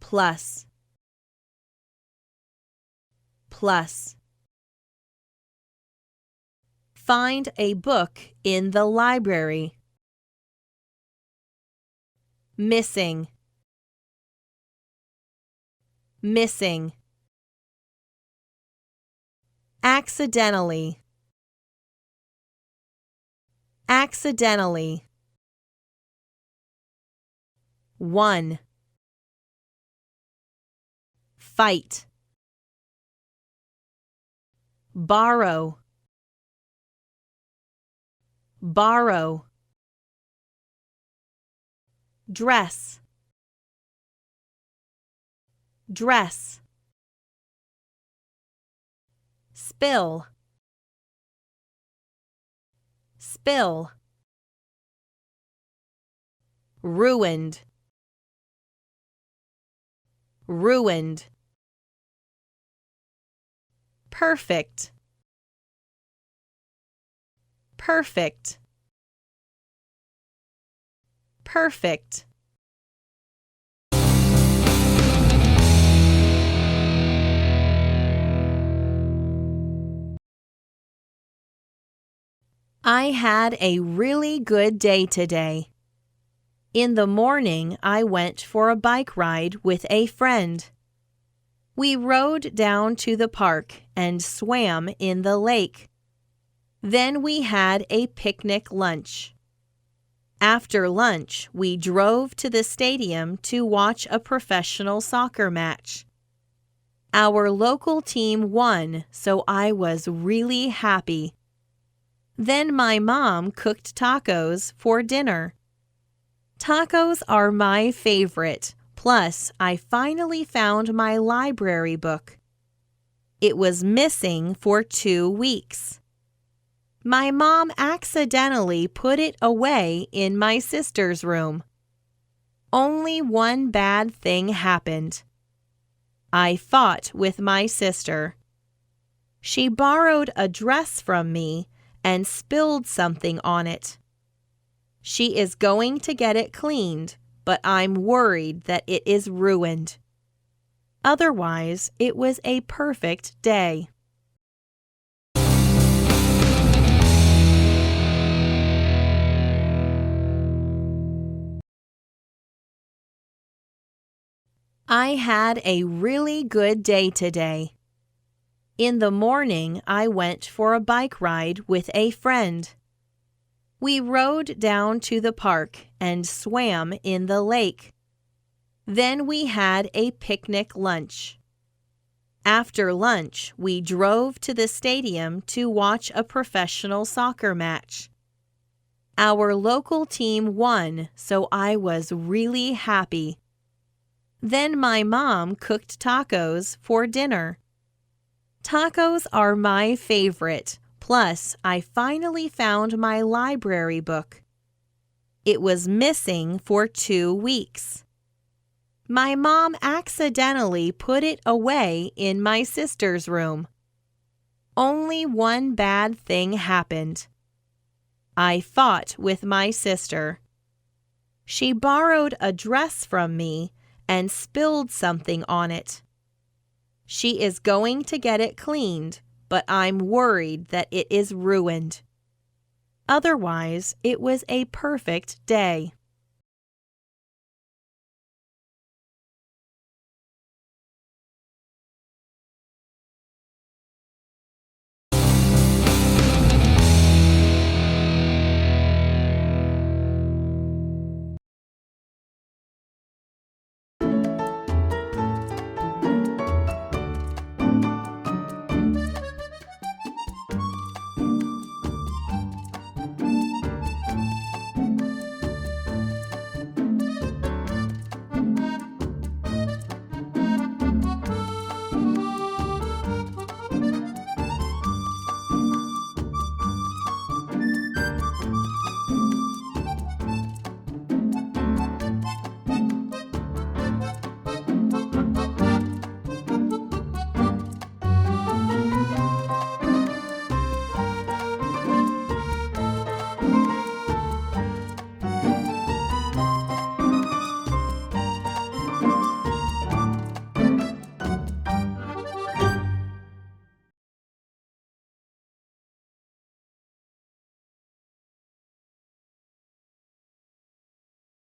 plus, plus. Find a book in the library. Missing, missing. Accidentally, accidentally. 1. Fight, borrow, borrow. Dress, dress. Spill, spill. Ruined, ruined. Perfect, perfect, perfect. I had a really good day today. In the morning, I went for a bike ride with a friend. We rode down to the park and swam in the lake. Then we had a picnic lunch. After lunch, we drove to the stadium to watch a professional soccer match. Our local team won, so I was really happy. Then my mom cooked tacos for dinner. Tacos are my favorite, plus I finally found my library book. It was missing for 2 weeks. My mom accidentally put it away in my sister's room. Only one bad thing happened. I fought with my sister. She borrowed a dress from me and spilled something on it. She is going to get it cleaned, but I'm worried that it is ruined. Otherwise, it was a perfect day. I had a really good day today. In the morning, I went for a bike ride with a friend. We rode down to the park and swam in the lake. Then we had a picnic lunch. After lunch, we drove to the stadium to watch a professional soccer match. Our local team won, so I was really happy. Then my mom cooked tacos for dinner. Tacos are my favorite, plus I finally found my library book. It was missing for 2 weeks. My mom accidentally put it away in my sister's room. Only one bad thing happened. I fought with my sister. She borrowed a dress from me and spilled something on it. She is going to get it cleaned, but I'm worried that it is ruined. Otherwise, it was a perfect day.